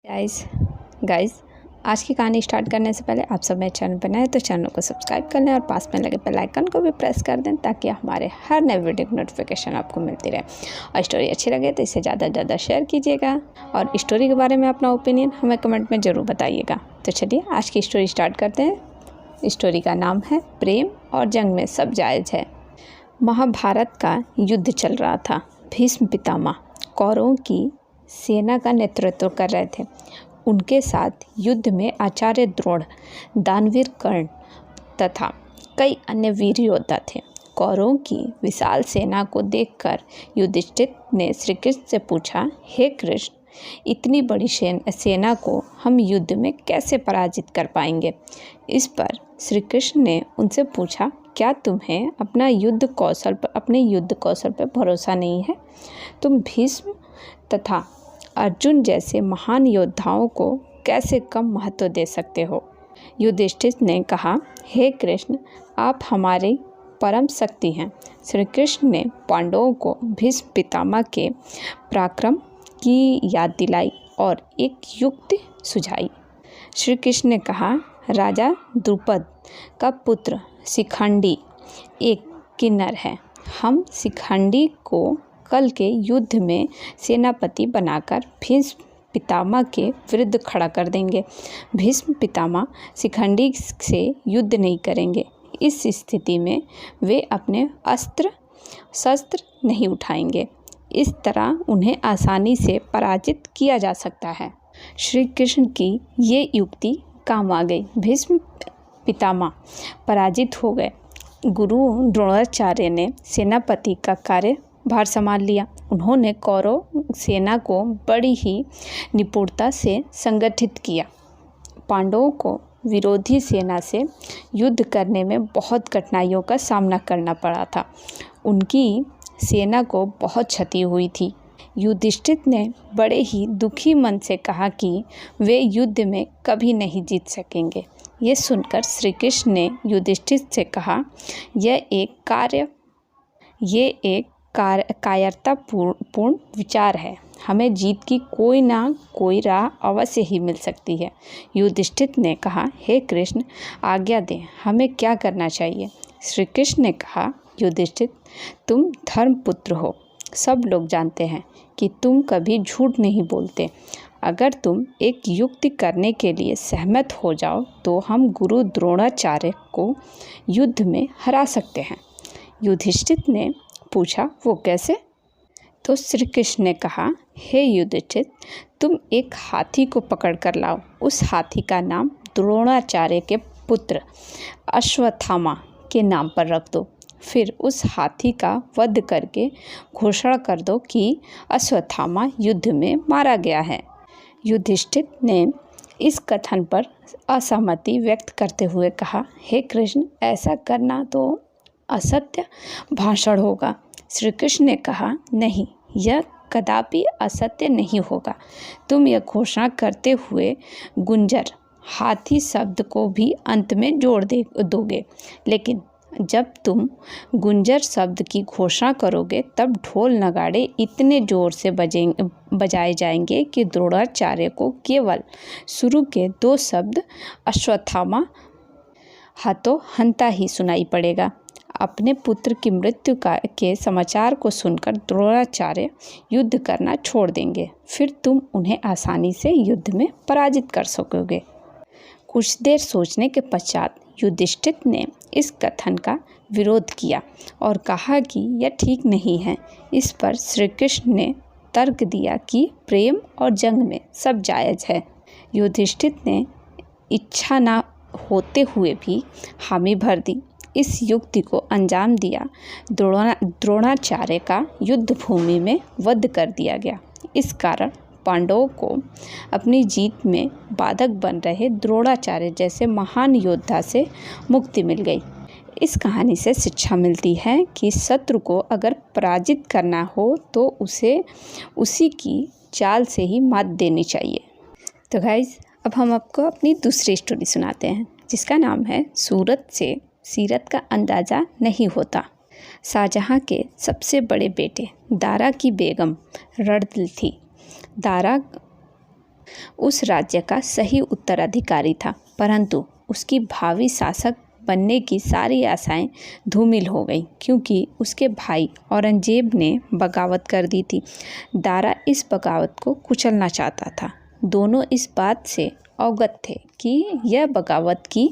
Guys guys आज की कहानी स्टार्ट करने से पहले आप सब मेरे चैनल पर नए हैं तो चैनल को सब्सक्राइब कर लें और पास में लगे बेल आइकन को भी प्रेस कर दें ताकि हमारे हर नए वीडियो की नोटिफिकेशन आपको मिलती रहे। और स्टोरी अच्छी लगे तो इसे ज़्यादा से ज़्यादा शेयर कीजिएगा और स्टोरी के बारे में अपना ओपिनियन हमें कमेंट में ज़रूर बताइएगा। तो चलिए आज की स्टोरी स्टार्ट करते हैं। स्टोरी का नाम है प्रेम और जंग में सब जायज़ है। महाभारत का युद्ध चल रहा था। भीष्म पितामह कौरवों की सेना का नेतृत्व कर रहे थे। उनके साथ युद्ध में आचार्य द्रोण, दानवीर कर्ण तथा कई अन्य वीर योद्धा थे। कौरवों की विशाल सेना को देखकर युधिष्ठिर ने श्री कृष्ण से पूछा, हे कृष्ण, इतनी बड़ी सेना को हम युद्ध में कैसे पराजित कर पाएंगे? इस पर श्री कृष्ण ने उनसे पूछा, क्या तुम्हें अपने युद्ध कौशल पर भरोसा नहीं है? तुम भीष्म तथा अर्जुन जैसे महान योद्धाओं को कैसे कम महत्व दे सकते हो? युधिष्ठिर ने कहा, हे कृष्ण, आप हमारी परम शक्ति हैं। श्री कृष्ण ने पांडवों को भीष्म पितामह के पराक्रम की याद दिलाई और एक युक्ति सुझाई। श्री कृष्ण ने कहा, राजा द्रुपद का पुत्र शिखंडी एक किन्नर है। हम शिखंडी को कल के युद्ध में सेनापति बनाकर भीष्म पितामह के विरुद्ध खड़ा कर देंगे। भीष्म पितामह शिखंडी से युद्ध नहीं करेंगे। इस स्थिति में वे अपने अस्त्र शस्त्र नहीं उठाएंगे। इस तरह उन्हें आसानी से पराजित किया जा सकता है। श्री कृष्ण की ये युक्ति काम आ गई। भीष्म पितामह पराजित हो गए। गुरु द्रोणाचार्य ने सेनापति का कार्य भार संभाल लिया। उन्होंने कौरव सेना को बड़ी ही निपुणता से संगठित किया। पांडवों को विरोधी सेना से युद्ध करने में बहुत कठिनाइयों का सामना करना पड़ा था। उनकी सेना को बहुत क्षति हुई थी। युधिष्ठिर ने बड़े ही दुखी मन से कहा कि वे युद्ध में कभी नहीं जीत सकेंगे। ये सुनकर श्री कृष्ण ने युधिष्ठिर से कहा, यह एक कायरतापूर्ण विचार है। हमें जीत की कोई ना कोई राह अवश्य ही मिल सकती है। युधिष्ठिर ने कहा, हे कृष्ण, आज्ञा दें, हमें क्या करना चाहिए? श्री कृष्ण ने कहा, युधिष्ठिर, तुम धर्मपुत्र हो। सब लोग जानते हैं कि तुम कभी झूठ नहीं बोलते। अगर तुम एक युक्ति करने के लिए सहमत हो जाओ तो हम गुरु द्रोणाचार्य को युद्ध में हरा सकते हैं। युधिष्ठिर ने पूछा, वो कैसे? तो श्री कृष्ण ने कहा, हे युधिष्ठिर, तुम एक हाथी को पकड़ कर लाओ। उस हाथी का नाम द्रोणाचार्य के पुत्र अश्वत्थामा के नाम पर रख दो। फिर उस हाथी का वध करके घोषणा कर दो कि अश्वत्थामा युद्ध में मारा गया है। युधिष्ठिर ने इस कथन पर असहमति व्यक्त करते हुए कहा, हे कृष्ण, ऐसा करना तो असत्य भाषण होगा। श्री कृष्ण ने कहा, नहीं, यह कदापि असत्य नहीं होगा। तुम यह घोषणा करते हुए गुंजर हाथी शब्द को भी अंत में जोड़ दोगे, लेकिन जब तुम गुंजर शब्द की घोषणा करोगे तब ढोल नगाड़े इतने जोर से बजाए जाएंगे कि द्रोणाचार्य को केवल शुरू के 2 शब्द अश्वत्थामा हतो हंता ही सुनाई पड़ेगा। अपने पुत्र की मृत्यु के समाचार को सुनकर द्रोणाचार्य युद्ध करना छोड़ देंगे। फिर तुम उन्हें आसानी से युद्ध में पराजित कर सकोगे। कुछ देर सोचने के पश्चात युधिष्ठिर ने इस कथन का विरोध किया और कहा कि यह ठीक नहीं है। इस पर श्री कृष्ण ने तर्क दिया कि प्रेम और जंग में सब जायज़ है। युधिष्ठिर ने इच्छा न होते हुए भी हामी भर दी। इस युक्ति को अंजाम दिया। द्रोणाचार्य का युद्ध भूमि में वध कर दिया गया। इस कारण पांडवों को अपनी जीत में बाधक बन रहे द्रोणाचार्य जैसे महान योद्धा से मुक्ति मिल गई। इस कहानी से शिक्षा मिलती है कि शत्रु को अगर पराजित करना हो तो उसे उसी की चाल से ही मात देनी चाहिए। तो गाइस, अब हम आपको अपनी दूसरी स्टोरी सुनाते हैं जिसका नाम है सूरत से सीरत का अंदाज़ा नहीं होता। शाहजहाँ के सबसे बड़े बेटे दारा की बेगम रड़दिल थी। दारा उस राज्य का सही उत्तराधिकारी था, परंतु उसकी भावी शासक बनने की सारी आशाएं धूमिल हो गई क्योंकि उसके भाई औरंगजेब ने बगावत कर दी थी। दारा इस बगावत को कुचलना चाहता था। दोनों इस बात से अवगत थे कि यह बगावत की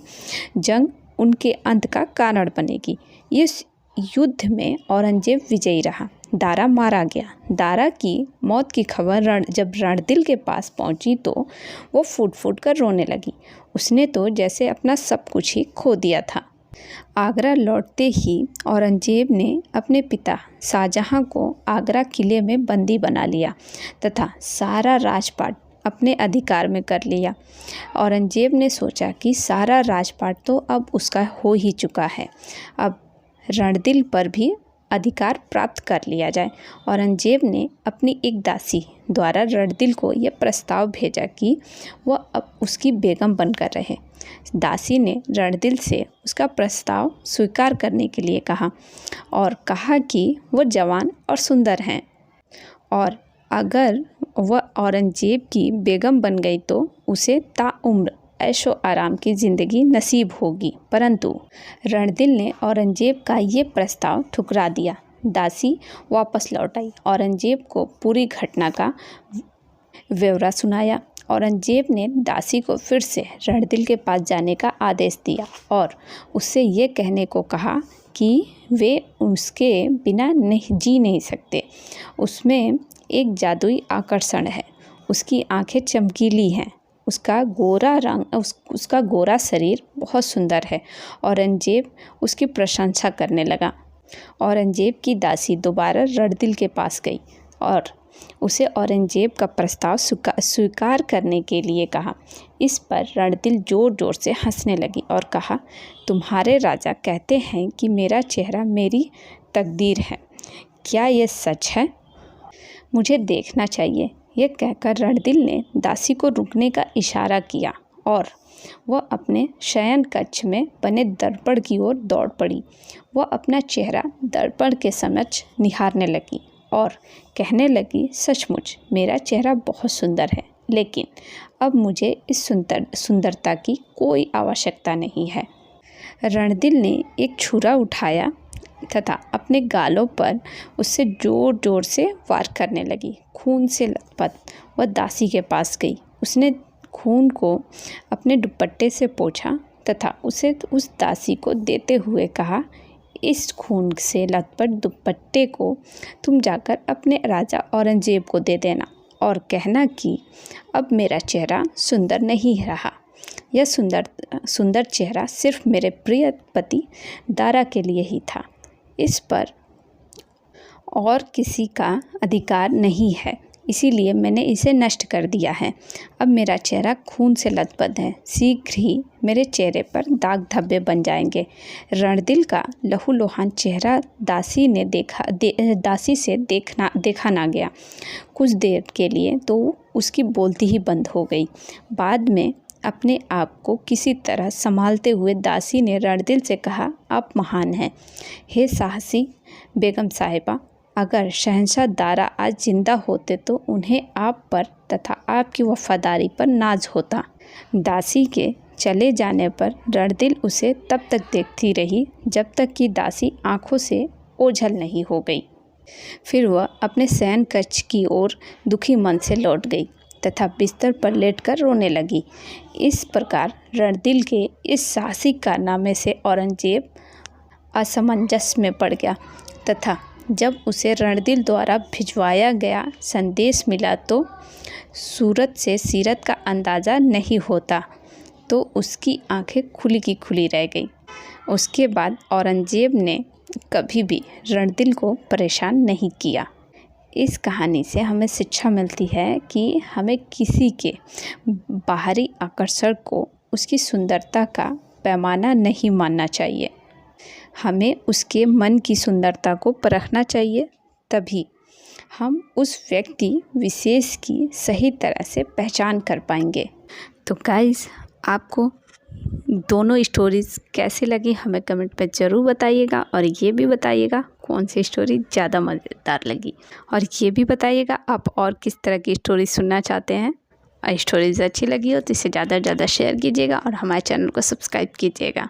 जंग उनके अंत का कारण बनेगी। इस युद्ध में औरंगजेब विजयी रहा। दारा मारा गया। दारा की मौत की खबर जब रणदिल के पास पहुंची तो वो फूट फूट कर रोने लगी। उसने तो जैसे अपना सब कुछ ही खो दिया था। आगरा लौटते ही औरंगजेब ने अपने पिता शाहजहां को आगरा किले में बंदी बना लिया तथा सारा राजपाट अपने अधिकार में कर लिया। औरंगजेब ने सोचा कि सारा राजपाट तो अब उसका हो ही चुका है, अब रणदिल पर भी अधिकार प्राप्त कर लिया जाए। औरंगजेब ने अपनी एक दासी द्वारा रणदिल को यह प्रस्ताव भेजा कि वह अब उसकी बेगम बनकर रहे। दासी ने रणदिल से उसका प्रस्ताव स्वीकार करने के लिए कहा और कहा कि वह जवान और सुंदर हैं और अगर वह औरंगजेब की बेगम बन गई तो उसे ताउम्र ऐशो आराम की ज़िंदगी नसीब होगी। परंतु रणदिल ने औरंगजेब का ये प्रस्ताव ठुकरा दिया। दासी वापस लौट आई। औरंगजेब को पूरी घटना का ब्यौरा सुनाया। औरंगजेब ने दासी को फिर से रणदिल के पास जाने का आदेश दिया और उससे ये कहने को कहा कि वे उसके बिना जी नहीं सकते। उसमें एक जादुई आकर्षण है। उसकी आंखें चमकीली हैं, उसका गोरा रंग, उसका गोरा शरीर बहुत सुंदर है। औरंगजेब उसकी प्रशंसा करने लगा। औरंगजेब की दासी दोबारा रणदिल के पास गई और उसे औरंगजेब का प्रस्ताव स्वीकार करने के लिए कहा। इस पर रणदिल जोर जोर से हंसने लगी और कहा, तुम्हारे राजा कहते हैं कि मेरा चेहरा मेरी तकदीर है, क्या यह सच है? मुझे देखना चाहिए। यह कहकर रणदिल ने दासी को रुकने का इशारा किया और वह अपने शयन कक्ष में बने दर्पण की ओर दौड़ पड़ी। वह अपना चेहरा दर्पण के समक्ष निहारने लगी और कहने लगी, सचमुच मेरा चेहरा बहुत सुंदर है, लेकिन अब मुझे इस सुंदरता की कोई आवश्यकता नहीं है। रणदिल ने एक छुरा उठाया तथा अपने गालों पर उससे जोर जोर से वार करने लगी। खून से लथपथ वह दासी के पास गई। उसने खून को अपने दुपट्टे से पोंछा तथा उसे उस दासी को देते हुए कहा, इस खून से लथपथ दुपट्टे को तुम जाकर अपने राजा औरंगजेब को दे देना और कहना कि अब मेरा चेहरा सुंदर नहीं रहा। यह सुंदर चेहरा सिर्फ मेरे प्रिय पति दारा के लिए ही था। इस पर और किसी का अधिकार नहीं है, इसीलिए मैंने इसे नष्ट कर दिया है। अब मेरा चेहरा खून से लथपथ है, शीघ्र ही मेरे चेहरे पर दाग धब्बे बन जाएंगे। रणदिल का लहूलुहान चेहरा दासी से देखा ना गया। कुछ देर के लिए तो उसकी बोलती ही बंद हो गई। बाद में अपने आप को किसी तरह संभालते हुए दासी ने रणदिल से कहा, आप महान हैं। हे साहसी बेगम साहिबा, अगर शहंशाह दारा आज जिंदा होते तो उन्हें आप पर तथा आपकी वफादारी पर नाज होता। दासी के चले जाने पर रणदिल उसे तब तक देखती रही जब तक कि दासी आंखों से ओझल नहीं हो गई। फिर वह अपने शयन कक्ष की ओर दुखी मन से लौट गई तथा बिस्तर पर लेटकर रोने लगी। इस प्रकार रणदिल के इस साहसिक कारनामे से औरंगजेब असमंजस में पड़ गया तथा जब उसे रणदिल द्वारा भिजवाया गया संदेश मिला तो सूरत से सीरत का अंदाज़ा नहीं होता, तो उसकी आंखें खुली की खुली रह गई। उसके बाद औरंगजेब ने कभी भी रणदिल को परेशान नहीं किया। इस कहानी से हमें शिक्षा मिलती है कि हमें किसी के बाहरी आकर्षण को उसकी सुंदरता का पैमाना नहीं मानना चाहिए। हमें उसके मन की सुंदरता को परखना चाहिए, तभी हम उस व्यक्ति विशेष की सही तरह से पहचान कर पाएंगे। तो गाइस, आपको दोनों स्टोरीज़ कैसी लगी हमें कमेंट पर ज़रूर बताइएगा और ये भी बताइएगा कौन सी स्टोरी ज़्यादा मज़ेदार लगी, और ये भी बताइएगा आप और किस तरह की स्टोरी सुनना चाहते हैं। स्टोरीज़ अच्छी लगी हो तो इसे ज़्यादा से ज़्यादा शेयर कीजिएगा और हमारे चैनल को सब्सक्राइब कीजिएगा।